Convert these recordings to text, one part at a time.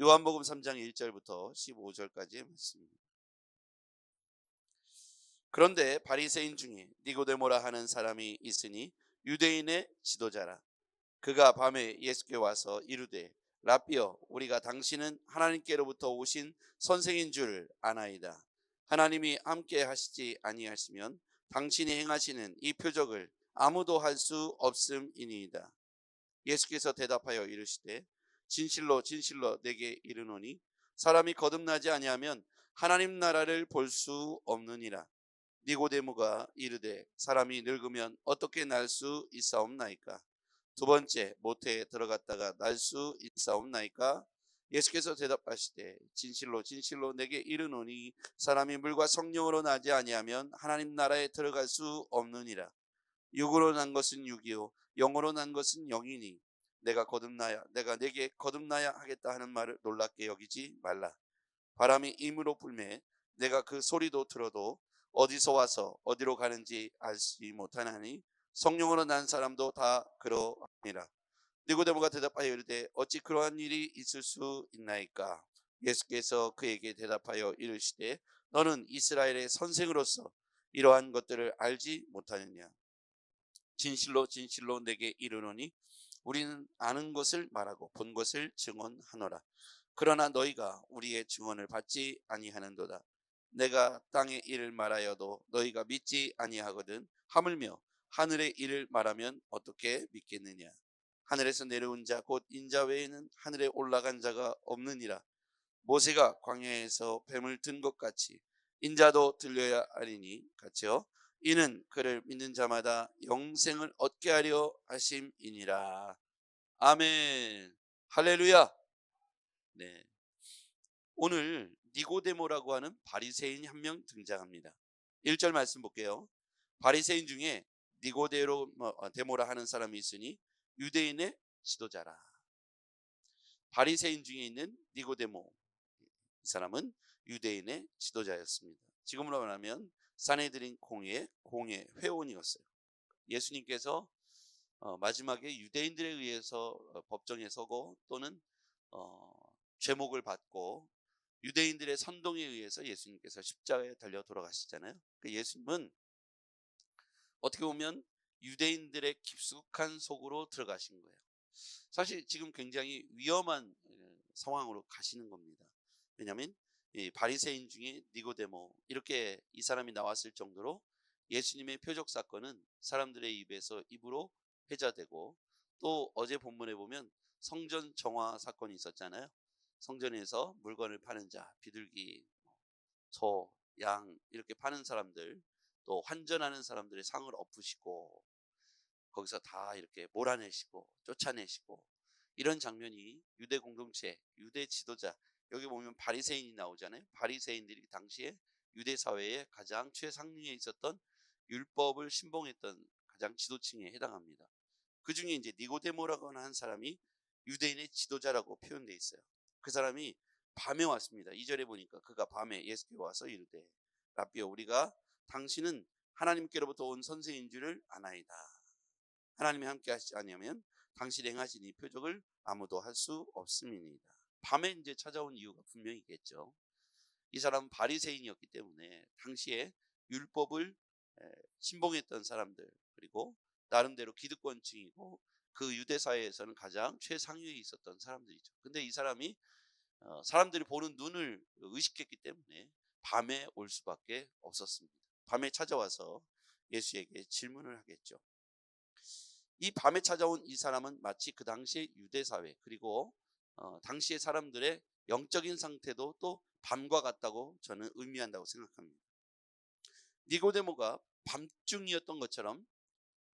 요한복음 3장 1절부터 15절까지의 말씀입니다. 그런데 바리새인 중에 니고데모라 하는 사람이 있으니 유대인의 지도자라. 그가 밤에 예수께 와서 이르되 라삐여, 우리가 당신은 하나님께로부터 오신 선생인 줄 아나이다. 하나님이 함께 하시지 아니하시면 당신이 행하시는 이 표적을 아무도 할 수 없음이니이다. 예수께서 대답하여 이르시되 진실로 진실로 내게 이르노니 사람이 거듭나지 아니하면 하나님 나라를 볼 수 없느니라. 니고데모가 이르되 사람이 늙으면 어떻게 날 수 있사옵나이까? 두 번째 모태에 들어갔다가 날 수 있사옵나이까? 예수께서 대답하시되 진실로 진실로 내게 이르노니 사람이 물과 성령으로 나지 아니하면 하나님 나라에 들어갈 수 없느니라. 육으로 난 것은 육이요 영으로 난 것은 영이니 내가 내게 거듭나야 하겠다 하는 말을 놀랍게 여기지 말라. 바람이 임으로 불매 내가 그 소리도 들어도 어디서 와서 어디로 가는지 알지 못하나니 성령으로 난 사람도 다 그러하니라. 니고데모가 대답하여 이르되 어찌 그러한 일이 있을 수 있나이까? 예수께서 그에게 대답하여 이르시되 너는 이스라엘의 선생으로서 이러한 것들을 알지 못하느냐? 진실로 진실로 내게 이르노니 우리는 아는 것을 말하고 본 것을 증언하노라. 그러나 너희가 우리의 증언을 받지 아니하는도다. 내가 땅의 일을 말하여도 너희가 믿지 아니하거든. 하물며 하늘의 일을 말하면 어떻게 믿겠느냐? 하늘에서 내려온 자 곧 인자 외에는 하늘에 올라간 자가 없느니라. 모세가 광야에서 뱀을 든 것 같이 인자도 들려야 하리니 같이요. 이는 그를 믿는 자마다 영생을 얻게 하려 하심이니라. 아멘. 할렐루야. 네. 오늘 니고데모라고 하는 바리새인 한 명 등장합니다. 1절 말씀 볼게요. 바리새인 중에 니고데모라 하는 사람이 있으니 유대인의 지도자라. 바리새인 중에 있는 니고데모, 이 사람은 유대인의 지도자였습니다. 지금으로 말하면 사네드린 공회 회원이었어요. 예수님께서 마지막에 유대인들에 의해서 법정에 서고 또는 죄목을 받고 유대인들의 선동에 의해서 예수님께서 십자가에 달려 돌아가시잖아요. 예수님은 어떻게 보면 유대인들의 깊숙한 속으로 들어가신 거예요. 사실 지금 굉장히 위험한 상황으로 가시는 겁니다. 왜냐하면 바리새인 중에 니고데모, 이렇게 이 사람이 나왔을 정도로 예수님의 표적 사건은 사람들의 입으로 회자되고, 또 어제 본문에 보면 성전 정화 사건이 있었잖아요. 성전에서 물건을 파는 자, 비둘기, 소, 양 이렇게 파는 사람들, 또 환전하는 사람들의 상을 엎으시고 거기서 다 이렇게 몰아내시고 쫓아내시고, 이런 장면이 유대 공동체, 유대 지도자, 여기 보면 바리새인이 나오잖아요. 바리새인들이 당시에 유대 사회의 가장 최상위에 있었던 율법을 신봉했던 가장 지도층에 해당합니다. 그 중에 이제 니고데모라고 하는 사람이 유대인의 지도자라고 표현되어 있어요. 그 사람이 밤에 왔습니다. 2절에 보니까 그가 밤에 예수께 와서 이르되 라삐여, 우리가 당신은 하나님께로부터 온 선생인 줄을 아나이다. 하나님이 함께 하시지 아니하면 당신이 행하신 이 표적을 아무도 할 수 없음이니이다. 밤에 이제 찾아온 이유가 분명히 있겠죠. 이 사람은 바리새인이었기 때문에 당시에 율법을 신봉했던 사람들, 그리고 나름대로 기득권층이고 그 유대 사회에서는 가장 최상위에 있었던 사람들이죠. 근데 이 사람이 사람들이 보는 눈을 의식했기 때문에 밤에 올 수밖에 없었습니다. 밤에 찾아와서 예수에게 질문을 하겠죠. 이 밤에 찾아온 이 사람은 마치 그 당시의 유대 사회, 그리고 당시의 사람들의 영적인 상태도 또 밤과 같다고 저는 의미한다고 생각합니다. 니고데모가 밤중이었던 것처럼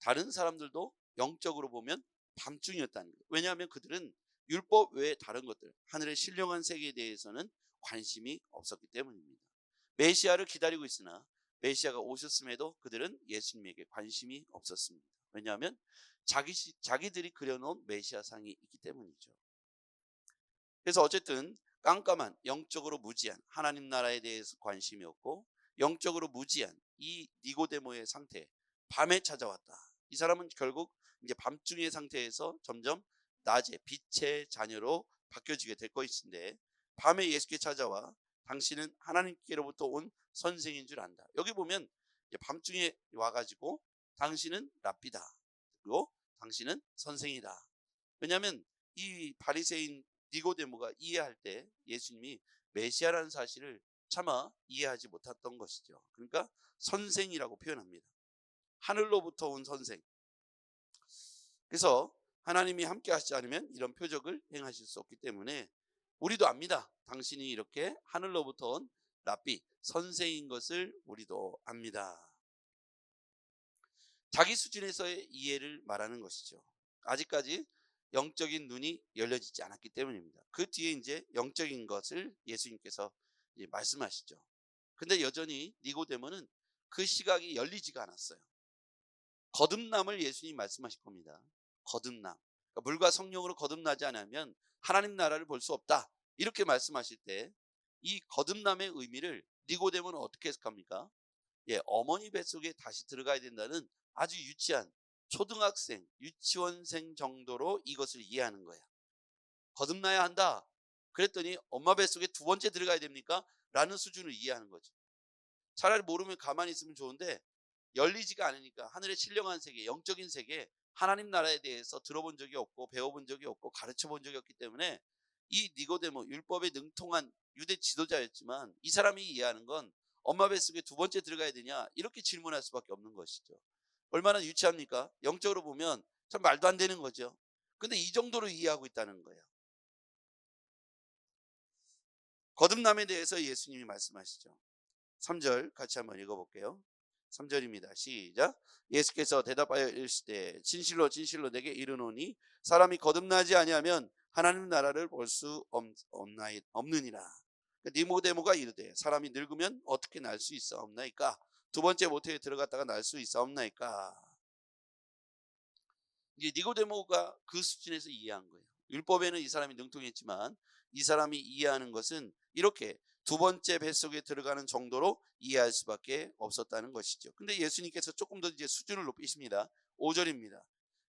다른 사람들도 영적으로 보면 밤중이었다는 거예요. 왜냐하면 그들은 율법 외에 다른 것들, 하늘의 신령한 세계에 대해서는 관심이 없었기 때문입니다. 메시아를 기다리고 있으나 메시아가 오셨음에도 그들은 예수님에게 관심이 없었습니다. 왜냐하면 자기들이 그려놓은 메시아상이 있기 때문이죠. 그래서 어쨌든 깜깜한, 영적으로 무지한, 하나님 나라에 대해서 관심이 없고 영적으로 무지한 이 니고데모의 상태, 밤에 찾아왔다. 이 사람은 결국 이제 밤중의 상태에서 점점 낮에 빛의 자녀로 바뀌어지게 될 것인데 밤에 예수께 찾아와 당신은 하나님께로부터 온 선생인 줄 안다. 여기 보면 밤중에 와가지고 당신은 랍비다. 그리고 당신은 선생이다. 왜냐하면 이 바리새인 니고데모가 이해할 때 예수님이 메시아라는 사실을 차마 이해하지 못했던 것이죠. 그러니까 선생이라고 표현합니다. 하늘로부터 온 선생. 그래서 하나님이 함께 하시지 않으면 이런 표적을 행하실 수 없기 때문에 우리도 압니다. 당신이 이렇게 하늘로부터 온 랍비, 선생인 것을 우리도 압니다. 자기 수준에서의 이해를 말하는 것이죠. 아직까지 영적인 눈이 열려지지 않았기 때문입니다. 그 뒤에 이제 영적인 것을 예수님께서 이제 말씀하시죠. 근데 여전히 니고데모는 그 시각이 열리지가 않았어요. 거듭남을 예수님이 말씀하실 겁니다. 거듭남. 그러니까 물과 성령으로 거듭나지 않으면 하나님 나라를 볼 수 없다. 이렇게 말씀하실 때 이 거듭남의 의미를 니고데모는 어떻게 해석합니까? 어머니 뱃속에 다시 들어가야 된다는 아주 유치한 초등학생, 유치원생 정도로 이것을 이해하는 거야. 거듭나야 한다. 그랬더니 엄마 뱃속에 두 번째 들어가야 됩니까? 라는 수준을 이해하는 거죠. 차라리 모르면 가만히 있으면 좋은데 열리지가 않으니까 하늘의 신령한 세계, 영적인 세계, 하나님 나라에 대해서 들어본 적이 없고 배워본 적이 없고 가르쳐본 적이 없기 때문에 이 니고데모, 율법에 능통한 유대 지도자였지만 이 사람이 이해하는 건 엄마 뱃속에 두 번째 들어가야 되냐 이렇게 질문할 수밖에 없는 것이죠. 얼마나 유치합니까? 영적으로 보면 참 말도 안 되는 거죠. 근데 이 정도로 이해하고 있다는 거예요. 거듭남에 대해서 예수님이 말씀하시죠. 3절 같이 한번 읽어볼게요. 3절입니다. 시작. 예수께서 대답하여 이르시되 진실로 진실로 내게 이르노니 사람이 거듭나지 아니하면 하나님 나라를 볼 수 없느니라. 니고데모가 이르되 사람이 늙으면 어떻게 날 수 있사옵나이까? 두 번째 모태에 들어갔다가 날 수 있사옵나이까? 이제 니고데모가 그 수준에서 이해한 거예요. 율법에는 이 사람이 능통했지만 이 사람이 이해하는 것은 이렇게 두 번째 뱃속에 들어가는 정도로 이해할 수밖에 없었다는 것이죠. 근데 예수님께서 조금 더 이제 수준을 높이십니다. 5절입니다.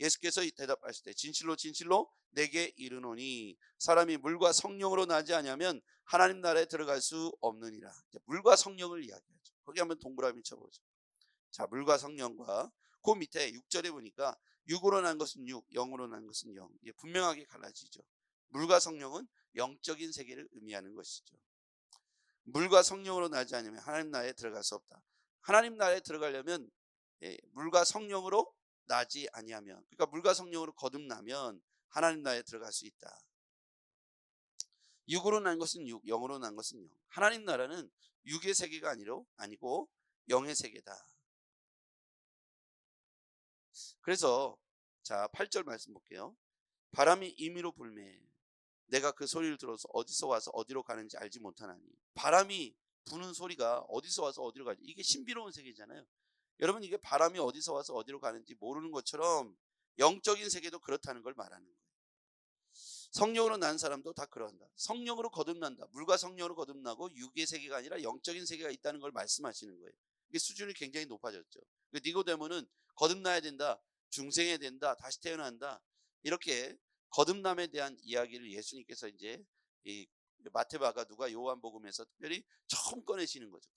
예수께서 대답하실 때 진실로 진실로 내게 이르노니 사람이 물과 성령으로 나지 아니하면 하나님 나라에 들어갈 수 없느니라. 물과 성령을 이야기하죠. 거기 한번 동그라미 쳐보죠. 자, 물과 성령과 그 밑에 6절에 보니까 육으로 난 것은 육, 영으로 난 것은 영. 이게 분명하게 갈라지죠. 물과 성령은 영적인 세계를 의미하는 것이죠. 물과 성령으로 나지 않으면 하나님 나라에 들어갈 수 없다. 하나님 나라에 들어가려면 물과 성령으로 나지 아니하면, 그러니까 물과 성령으로 거듭나면 하나님 나라에 들어갈 수 있다. 육으로 난 것은 육, 영으로 난 것은 영. 하나님 나라는 육의 세계가 아니고 영의 세계다. 그래서 자 8절 말씀 볼게요. 바람이 임의로 불매 내가 그 소리를 들어서 어디서 와서 어디로 가는지 알지 못하나니. 바람이 부는 소리가 어디서 와서 어디로 가는지, 이게 신비로운 세계잖아요. 여러분, 이게 바람이 어디서 와서 어디로 가는지 모르는 것처럼 영적인 세계도 그렇다는 걸 말하는 거예요. 성령으로 난 사람도 다 그런다. 성령으로 거듭난다. 물과 성령으로 거듭나고 육의 세계가 아니라 영적인 세계가 있다는 걸 말씀하시는 거예요. 이게 수준이 굉장히 높아졌죠. 니고데모는 거듭나야 된다, 중생해야 된다, 다시 태어난다, 이렇게 거듭남에 대한 이야기를 예수님께서 이제 이 마태마가 누가 요한복음에서 특별히 처음 꺼내시는 거죠.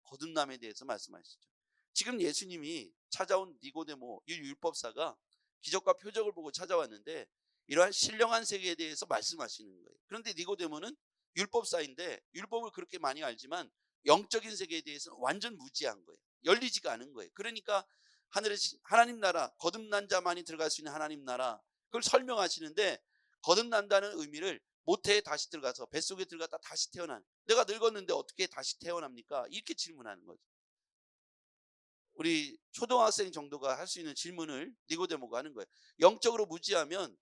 거듭남에 대해서 말씀하시죠. 지금 예수님이 찾아온 니고데모, 이 율법사가 기적과 표적을 보고 찾아왔는데 이러한 신령한 세계에 대해서 말씀하시는 거예요. 그런데 니고데모는 율법사인데 율법을 그렇게 많이 알지만 영적인 세계에 대해서는 완전 무지한 거예요. 열리지가 않은 거예요. 그러니까 하나님 나라, 거듭난 자만이 들어갈 수 있는 하나님 나라, 그걸 설명하시는데 거듭난다는 의미를 모태에 다시 들어가서 뱃속에 들어갔다 다시 태어난, 내가 늙었는데 어떻게 다시 태어납니까? 이렇게 질문하는 거죠. 우리 초등학생 정도가 할 수 있는 질문을 니고데모가 하는 거예요. 영적으로 무지하면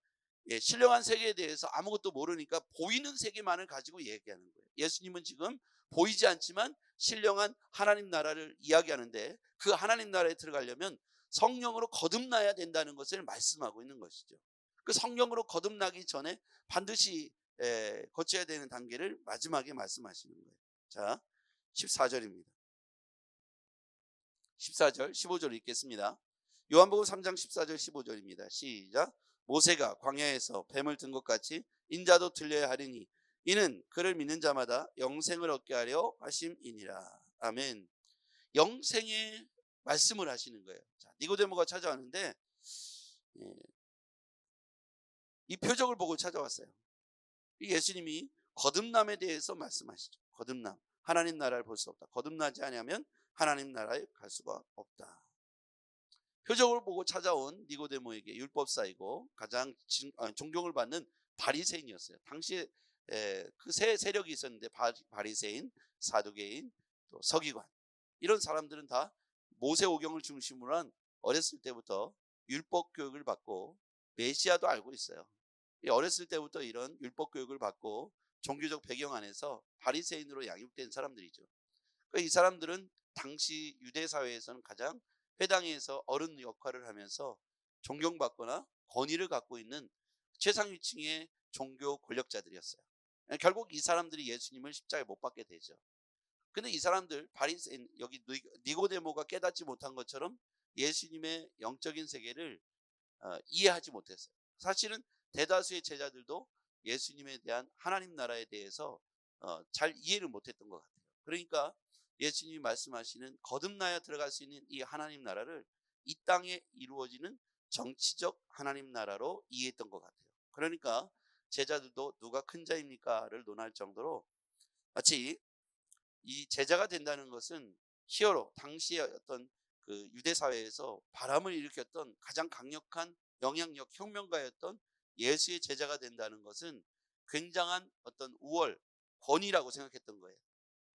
신령한 세계에 대해서 아무것도 모르니까 보이는 세계만을 가지고 얘기하는 거예요. 예수님은 지금 보이지 않지만 신령한 하나님 나라를 이야기하는데 그 하나님 나라에 들어가려면 성령으로 거듭나야 된다는 것을 말씀하고 있는 것이죠. 그 성령으로 거듭나기 전에 반드시 거쳐야 되는 단계를 마지막에 말씀하시는 거예요. 자, 14절입니다. 14절, 15절 읽겠습니다. 요한복음 3장 14절 15절입니다. 시작. 모세가 광야에서 뱀을 든 것 같이 인자도 들려야 하리니 이는 그를 믿는 자마다 영생을 얻게 하려 하심이니라. 아멘. 영생의 말씀을 하시는 거예요. 자, 니고데모가 찾아왔는데 이 표적을 보고 찾아왔어요. 예수님이 거듭남에 대해서 말씀하시죠. 거듭남. 하나님 나라를 볼 수 없다. 거듭나지 않으면 하나님 나라에 갈 수가 없다. 표적을 보고 찾아온 니고데모에게 율법사이고 가장 존경을 받는 바리새인이었어요. 당시에 그 세 세력이 있었는데 바리새인, 사두개인, 또 서기관, 이런 사람들은 다 모세오경을 중심으로 한 어렸을 때부터 율법 교육을 받고 메시아도 알고 있어요. 어렸을 때부터 이런 율법 교육을 받고 종교적 배경 안에서 바리새인으로 양육된 사람들이죠. 그러니까 이 사람들은 당시 유대 사회에서는 가장 회당에서 어른 역할을 하면서 존경받거나 권위를 갖고 있는 최상위층의 종교 권력자들이었어요. 결국 이 사람들이 예수님을 십자가에 못 박게 되죠. 근데 이 사람들, 바리새인, 여기 니고데모가 깨닫지 못한 것처럼 예수님의 영적인 세계를 이해하지 못했어요. 사실은 대다수의 제자들도 예수님에 대한 하나님 나라에 대해서 잘 이해를 못했던 것 같아요. 그러니까 예수님이 말씀하시는 거듭나야 들어갈 수 있는 이 하나님 나라를 이 땅에 이루어지는 정치적 하나님 나라로 이해했던 것 같아요. 그러니까 제자들도 누가 큰 자입니까를 논할 정도로 마치 이 제자가 된다는 것은 히어로, 당시의 어떤 그 유대 사회에서 바람을 일으켰던 가장 강력한 영향력 혁명가였던 예수의 제자가 된다는 것은 굉장한 어떤 우월, 권위라고 생각했던 거예요.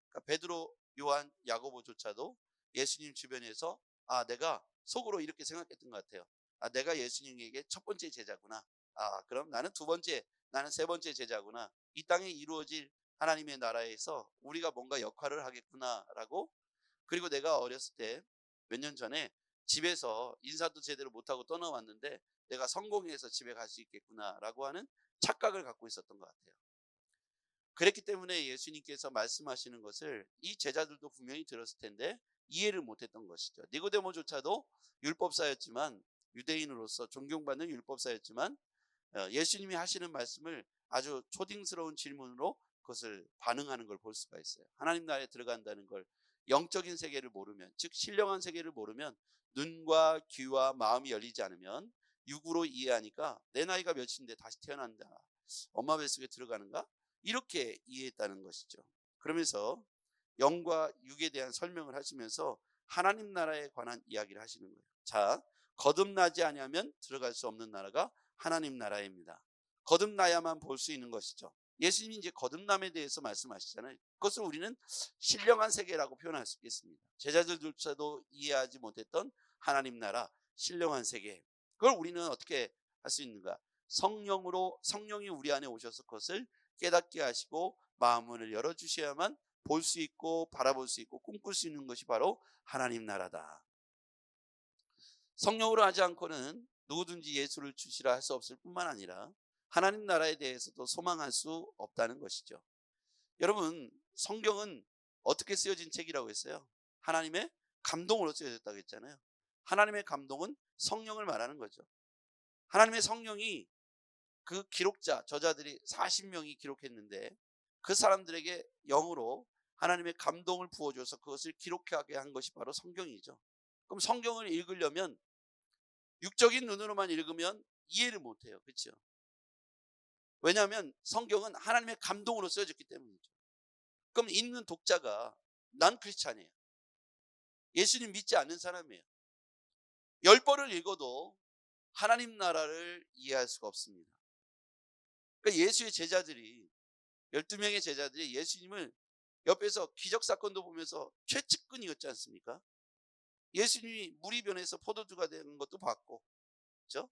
그러니까 베드로, 요한, 야고보조차도 예수님 주변에서 내가 속으로 이렇게 생각했던 것 같아요. 내가 예수님에게 첫 번째 제자구나. 그럼 나는 두 번째, 나는 세 번째 제자구나. 이 땅에 이루어질 하나님의 나라에서 우리가 뭔가 역할을 하겠구나라고. 그리고 내가 어렸을 때 몇 년 전에 집에서 인사도 제대로 못하고 떠나왔는데 내가 성공해서 집에 갈 수 있겠구나라고 하는 착각을 갖고 있었던 것 같아요. 그랬기 때문에 예수님께서 말씀하시는 것을 이 제자들도 분명히 들었을 텐데 이해를 못했던 것이죠. 니고데모조차도 율법사였지만, 유대인으로서 존경받는 율법사였지만 예수님이 하시는 말씀을 아주 초딩스러운 질문으로 그것을 반응하는 걸 볼 수가 있어요. 하나님 나라에 들어간다는 걸, 영적인 세계를 모르면, 즉 신령한 세계를 모르면, 눈과 귀와 마음이 열리지 않으면 육으로 이해하니까 내 나이가 몇인데 다시 태어난다, 엄마 뱃속에 들어가는가, 이렇게 이해했다는 것이죠. 그러면서 영과 육에 대한 설명을 하시면서 하나님 나라에 관한 이야기를 하시는 거예요. 자, 거듭나지 아니하면 들어갈 수 없는 나라가 하나님 나라입니다. 거듭나야만 볼 수 있는 것이죠. 예수님이 이제 거듭남에 대해서 말씀하시잖아요. 그것을 우리는 신령한 세계라고 표현할 수 있겠습니다. 제자들조차도 이해하지 못했던 하나님 나라, 신령한 세계, 그걸 우리는 어떻게 할 수 있는가? 성령이 우리 안에 오셔서 그것을 깨닫게 하시고 마음을 열어주셔야만 볼 수 있고 바라볼 수 있고 꿈꿀 수 있는 것이 바로 하나님 나라다. 성령으로 하지 않고는 누구든지 예수를 주시라 할 수 없을 뿐만 아니라 하나님 나라에 대해서도 소망할 수 없다는 것이죠. 여러분, 성경은 어떻게 쓰여진 책이라고 했어요? 하나님의 감동으로 쓰여졌다고 했잖아요. 하나님의 감동은 성령을 말하는 거죠. 하나님의 성령이 그 기록자, 저자들이 40명이 기록했는데 그 사람들에게 영으로 하나님의 감동을 부어줘서 그것을 기록하게 한 것이 바로 성경이죠. 그럼 성경을 읽으려면 육적인 눈으로만 읽으면 이해를 못해요. 그렇죠? 왜냐하면 성경은 하나님의 감동으로 쓰여졌기 때문이죠. 그럼 읽는 독자가 난 크리스찬이에요, 예수님 믿지 않는 사람이에요. 10번을 읽어도 하나님 나라를 이해할 수가 없습니다. 그러니까 예수의 제자들이, 12명의 제자들이 예수님을 옆에서 기적사건도 보면서 최측근이었지 않습니까? 예수님이 물이 변해서 포도주가 되는 것도 봤고, 그렇죠?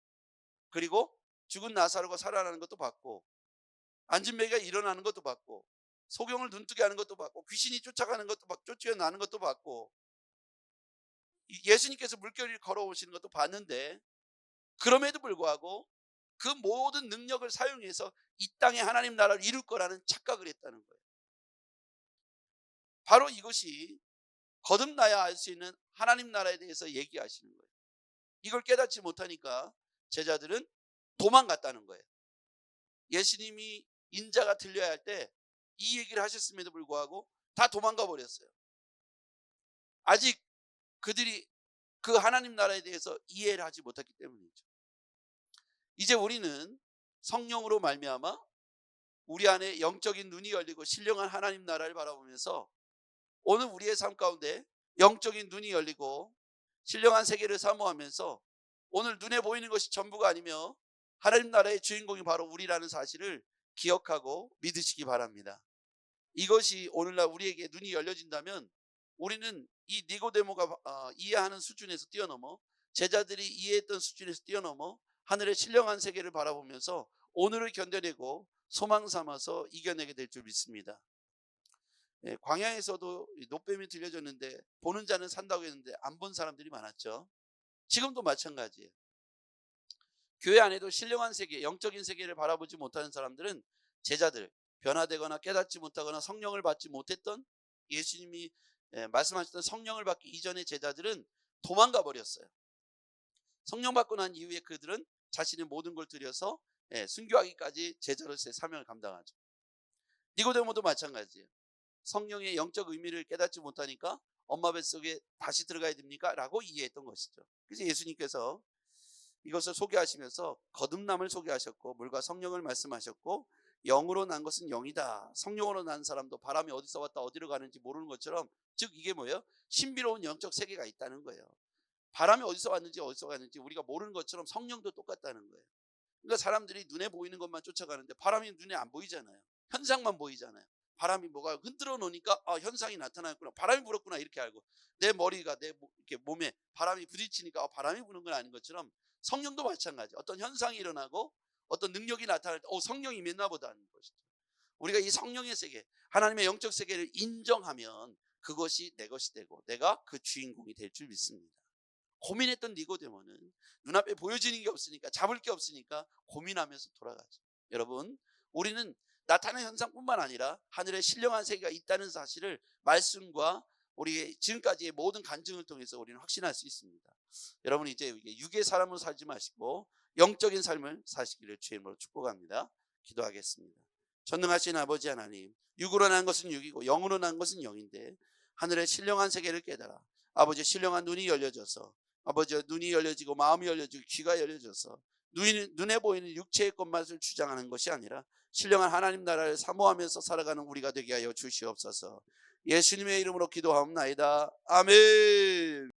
그리고 죽은 나사로가 살아나는 것도 봤고, 앉은 매가 일어나는 것도 봤고, 소경을 눈뜨게 하는 것도 봤고, 귀신이 쫓아가는 것도 봤고, 쫓겨나는 것도 봤고, 예수님께서 물결을 걸어오시는 것도 봤는데, 그럼에도 불구하고 그 모든 능력을 사용해서 이 땅에 하나님 나라를 이룰 거라는 착각을 했다는 거예요. 바로 이것이 거듭나야 알 수 있는 하나님 나라에 대해서 얘기하시는 거예요. 이걸 깨닫지 못하니까 제자들은 도망갔다는 거예요. 예수님이 인자가 들려야 할 때 이 얘기를 하셨음에도 불구하고 다 도망가 버렸어요. 아직 그들이 그 하나님 나라에 대해서 이해를 하지 못했기 때문이죠. 이제 우리는 성령으로 말미암아 우리 안에 영적인 눈이 열리고 신령한 하나님 나라를 바라보면서 오늘 우리의 삶 가운데 영적인 눈이 열리고 신령한 세계를 사모하면서 오늘 눈에 보이는 것이 전부가 아니며 하나님 나라의 주인공이 바로 우리라는 사실을 기억하고 믿으시기 바랍니다. 이것이 오늘날 우리에게 눈이 열려진다면 우리는 이 니고데모가 이해하는 수준에서 뛰어넘어 제자들이 이해했던 수준에서 뛰어넘어 하늘의 신령한 세계를 바라보면서 오늘을 견뎌내고 소망 삼아서 이겨내게 될 줄 믿습니다. 광야에서도 노뱀이 들려졌는데 보는 자는 산다고 했는데 안 본 사람들이 많았죠. 지금도 마찬가지예요. 교회 안에도 신령한 세계, 영적인 세계를 바라보지 못하는 사람들은 제자들, 변화되거나 깨닫지 못하거나 성령을 받지 못했던 예수님이 말씀하셨던 성령을 받기 이전의 제자들은 도망가 버렸어요. 성령 받고 난 이후에 그들은 자신의 모든 걸 들여서 순교하기까지 제자로서의 사명을 감당하죠. 니고데모도 마찬가지예요. 성령의 영적 의미를 깨닫지 못하니까 엄마 뱃속에 다시 들어가야 됩니까? 라고 이해했던 것이죠. 그래서 예수님께서 이것을 소개하시면서 거듭남을 소개하셨고 물과 성령을 말씀하셨고 영으로 난 것은 영이다. 성령으로 난 사람도 바람이 어디서 왔다 어디로 가는지 모르는 것처럼, 즉 이게 뭐예요? 신비로운 영적 세계가 있다는 거예요. 바람이 어디서 왔는지 어디서 가는지 우리가 모르는 것처럼 성령도 똑같다는 거예요. 그러니까 사람들이 눈에 보이는 것만 쫓아가는데 바람이 눈에 안 보이잖아요. 현상만 보이잖아요. 바람이 뭐가 흔들어 놓으니까 현상이 나타났구나, 바람이 불었구나 이렇게 알고, 내 머리가 내 이렇게 몸에 바람이 부딪히니까 바람이 부는 건 아닌 것처럼 성령도 마찬가지. 어떤 현상이 일어나고 어떤 능력이 나타날 때 성령이 임했나 보다 하는 것이죠. 우리가 이 성령의 세계, 하나님의 영적 세계를 인정하면 그것이 내 것이 되고 내가 그 주인공이 될 줄 믿습니다. 고민했던 니고데모는 눈앞에 보여지는 게 없으니까, 잡을 게 없으니까 고민하면서 돌아가죠. 여러분, 우리는 나타나는 현상뿐만 아니라 하늘의 신령한 세계가 있다는 사실을 말씀과 우리의 지금까지의 모든 간증을 통해서 우리는 확신할 수 있습니다. 여러분, 이제 육의 사람으로 살지 마시고 영적인 삶을 사시기를 주의 이름으로 축복합니다. 기도하겠습니다. 전능하신 아버지 하나님, 육으로 난 것은 육이고 영으로 난 것은 영인데 하늘의 신령한 세계를 깨달아 아버지 신령한 눈이 열려져서 아버지 눈이 열려지고 마음이 열려지고 귀가 열려져서 눈에 보이는 육체의 것만을 주장하는 것이 아니라 신령한 하나님 나라를 사모하면서 살아가는 우리가 되게 하여 주시옵소서. 예수님의 이름으로 기도하옵나이다. 아멘.